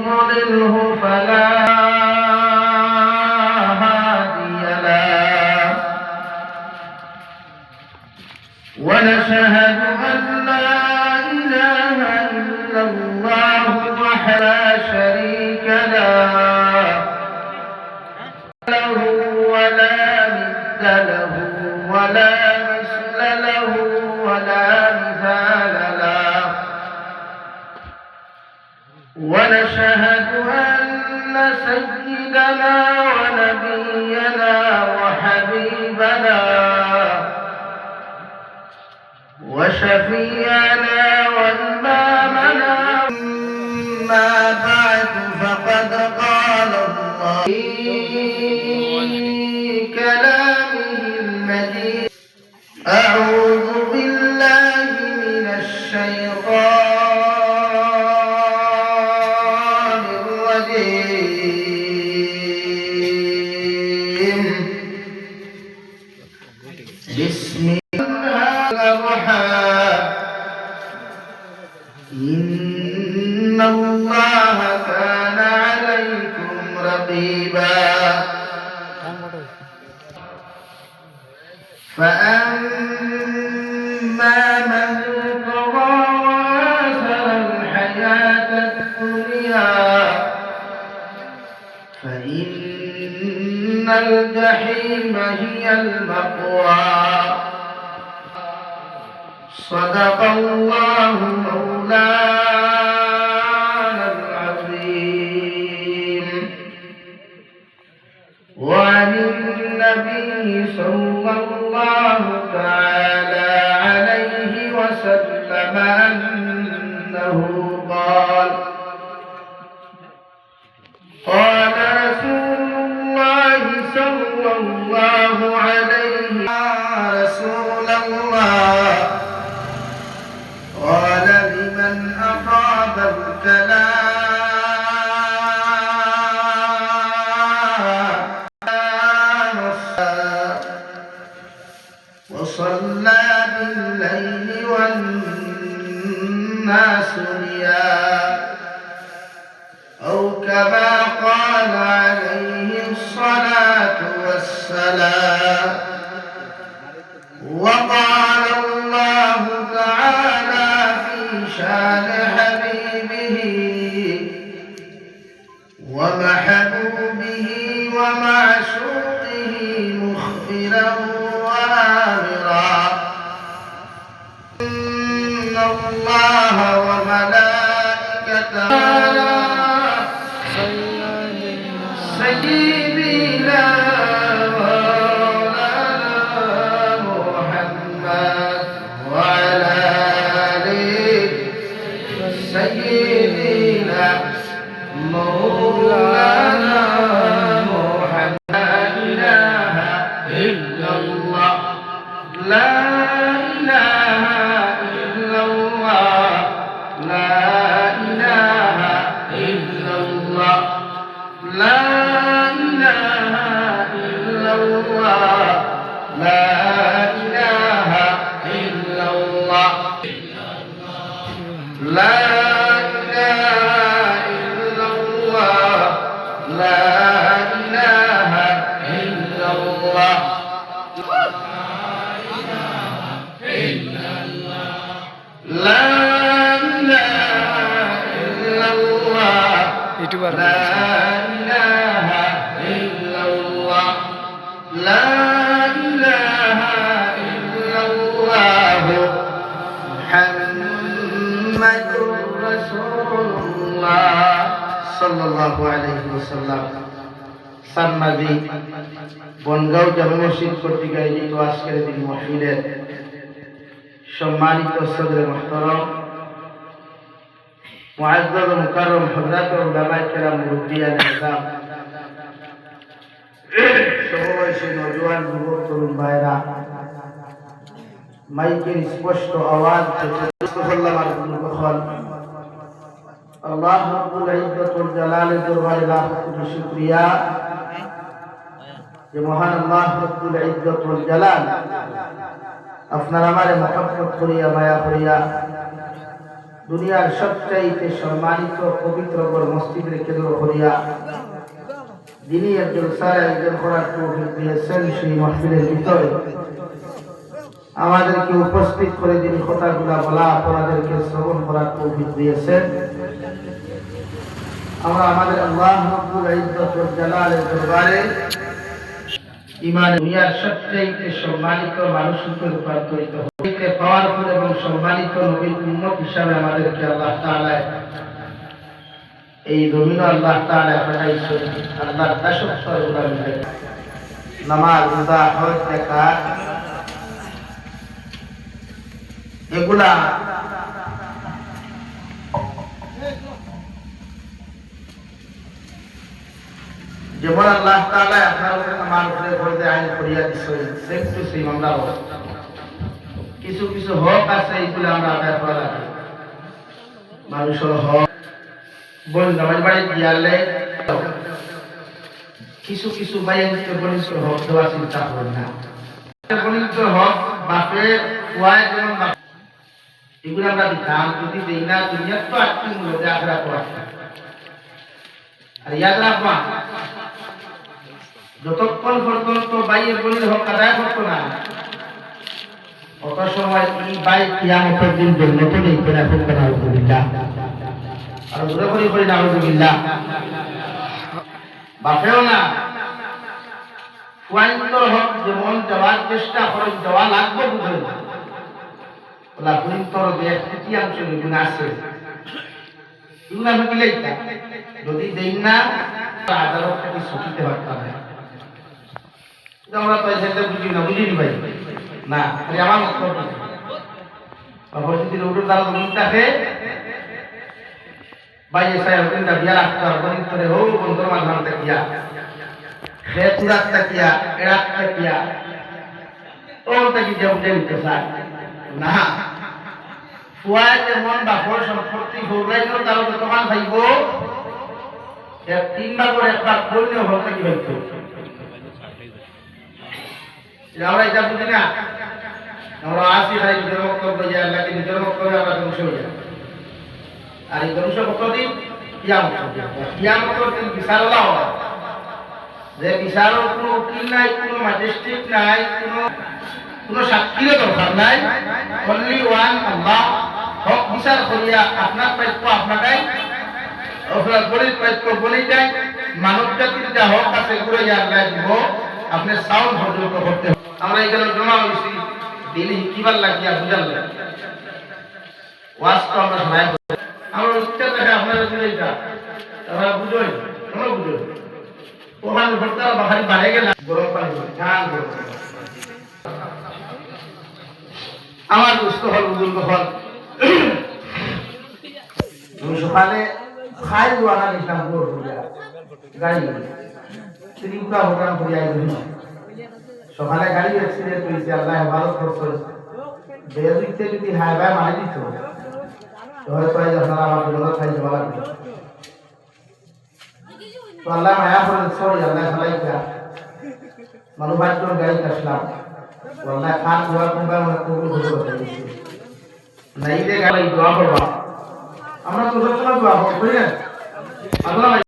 يضلله فلا هادي له ونشهد أن لا إله إلا الله وحده لا شريك له ولا ند له ولا مثل له ولا مثال له ونشهد أن سيدنا ونبينا وحبيبنا وشفيعنا وإمامنا ما بعد فقد قال الله في كلامه المجيد أعوذ بالله من الشيطان الرجيم بسم الله الرحمن إن الله كان عليكم رقيبا فأما من طغى وآثر الحياة الدنيا فإن الجحيم هي المأوى صدق الله مولانا العظيم وعن النبي صلى الله تعالى عليه وسلم أنه قال قال رسول الله صلى الله عليه يا رسول الله قال لمن أطاب الكلام وصلى بالليل والناس نيام أو كما قال عليه الصلاة والسلام وقال الله تعالى في شان حبيبه ومحبوبه ومعشوقه مخبرا وآمرا إن الله وملائكته سيدنا سيدنا مولانا محمد لا إله إلا الله لا إله إلا الله لا إله إلا الله لا إله إلا الله لا إله إلا الله لا لا إله إلا الله لا إله إلا الله محمد رسول الله صلى الله عليه وسلم সান্নাদি বনগাঁও জামে মসজিদ কর্তৃক আয়োজিত আজকের দিন মাহফিলের সম্মানিত সদরে মুহতারাম মুআজ্জাজ মুকাররম হযরত উলামায়ে কেরাম মুরব্বিয়ান নিজাম সমবয়সী নওজোয়ান যুবক তরুণ ভাইরা মাইকের স্পষ্ট আওয়াজ সুবহানাল্লাহ মুখখন আল্লাহ রাব্বুল ইজ্জতুল জালালের দরবারে লাখ কোটি শুকরিয়া যে মহান আল্লাহ রাব্বুল ইজ্জতুল জালাল আপনার আমারে মহব্বত করিয়া মায়া করিয়া দুনিয়ার সবচাইতে সম্মানিত পবিত্র মসজিদের কেন্দ্র করিয়া যিনি একজন সারা একজন করার তৌফিক দিয়েছেন, সেই মাহফিলের ভিতরে আমাদেরকে উপস্থিত করে যিনি কথাগুলা বলা আপনাদেরকে শ্রবণ করার তৌফিক দিয়েছেন, আমরা আমাদের আল্লাহ রাব্বুল ইজ্জত ওয়াল জালালের দরবারে ঈমান দুনিয়ার সবচেয়ে সম্মানিত মানুষকে রূপান্তরিত হতে পাওয়ারফুল এবং সম্মানিত নবীর উম্মত হিসাবে আমাদেরকে আল্লাহ তাআলা এই জমিন আল্লাহ তাআলা পাঠাইছেন। আল্লাহর দাসত্ব গুলামে নামাজ রোজা হজ যাকাত এগুলা যেমন আল্লাহ তাআলা আপনার উপরে আমার উপরে ফরজে আইন করিয়া দিয়েছেন, সেম টু সেম আমরা কিছু কিছু হক আছে এইগুলো আমরা আদায় করা লাগে। মানুষের হক বল নামাজ বাড়ি দিয়ালে কিছু কিছু বাইরে বলিষ্ঠ হক দেওয়া চিন্তা করেন না। বলিষ্ঠ হক বাপের ওয়াই যেমন এগুলো আমরা দিতাম, যদি দেই না দুনিয়ার তো আটটি মূল্য আগ্রা করা। আর ইয়াদ রাখবা, যতক্ষণ পর্যন্ত বাইয়ের বলির হক আদায় করতো না, অত সময় এই বাই কিয়ামতের দিন জান্নাতে যাইতে না। খুব না আলহামদুলিল্লাহ, আর দূরে করি না আলহামদুলিল্লাহ। বাপেও না ফুয়াইন্তর হক যেমন যাওয়ার চেষ্টা করেন, যাওয়া লাগবে বুঝলেন ওলা ফুয়াইন্তর যে এক তৃতীয়াংশ গুণ আছে এগুলো আমি দিলেই যদি দেই না আদালতটাকে ছুটিতে পারতাম না। আমরা তো সেটা বুঝি না, বুঝিনি ভাই না, আমার মত যদি রোডের দ্বারা জমিনটাকে বাইরে সাহেব কিন্তু বিয়া রাখতে হবে করে হোক বন্ধুর মাধ্যমে কিয়া কিয়া এড়াকটা কিয়া ওটা কি যে নিতে চায় না। ফুয়ায় যেমন বাপর সম্পত্তি ঘুরাই গেল তাহলে তো তোমার ভাইব তিনবার করে একবার করলেও হলটা কি ভাইত আমরা এটা বুঝি না। আমরা আসি খাই নিজের বক্তব্য যে আল্লাহকে নিজের বক্তব্য আমরা ধ্বংস হয়ে যায়। আর এই ধ্বংস কতদিন? কিয়ামতের দিন বিচার হওয়া, যে বিচারের কোনো উকিল নাই, কোনো ম্যাজিস্ট্রেট নাই, কোনো সাক্ষীরও দরকার নাই। অনলি ওয়ান আল্লাহ হক বিচার করিয়া আপনার প্রাপ্য আপনাকেই, আপনার বলির প্রাপ্য বলি যায়। মানব জাতির যা হক আছে এগুলো আল্লাহ দিব, আপনি সাউন্ড পর্যন্ত করতে হবে। আমরা এখানে জমা হয়েছি দিনে কিবার লাগিয়া বুঝার লাগে ওয়াজ তো আমরা সবাই আমরা উচ্চ দেখে আপনারা বুঝাইটা তারা বুঝোই কোনো বুঝোই ওখানে ভর্তা বাহারি বাড়ে গেলে গরম পানি ঝাল গরম আমার দুস্থ হল বুজুর্গ হল সকালে খাই দোয়ানা দিতাম গাড়ি ত্রিপুরা ভোটান করিয়া সকালে গাড়ি অ্যাক্সিডেন্ট হয়েছে, আল্লাহ হেফাজত করছে। বেদিকতে যদি হাইবাই মারি দিত হয়তো আপনারা আমার বিনোদন খাই যাওয়া লাগবে। তো আল্লাহ মায়া করেন, সরি আল্লাহ খালাইকা মানুভাগ্যর গাড়ি আসলাম আল্লাহ খান দোয়া কুম্বা মানে কবুল হতে গেছে নাই রে গাড়ি দোয়া করবা। আমরা তো সবসময় দোয়া করি না।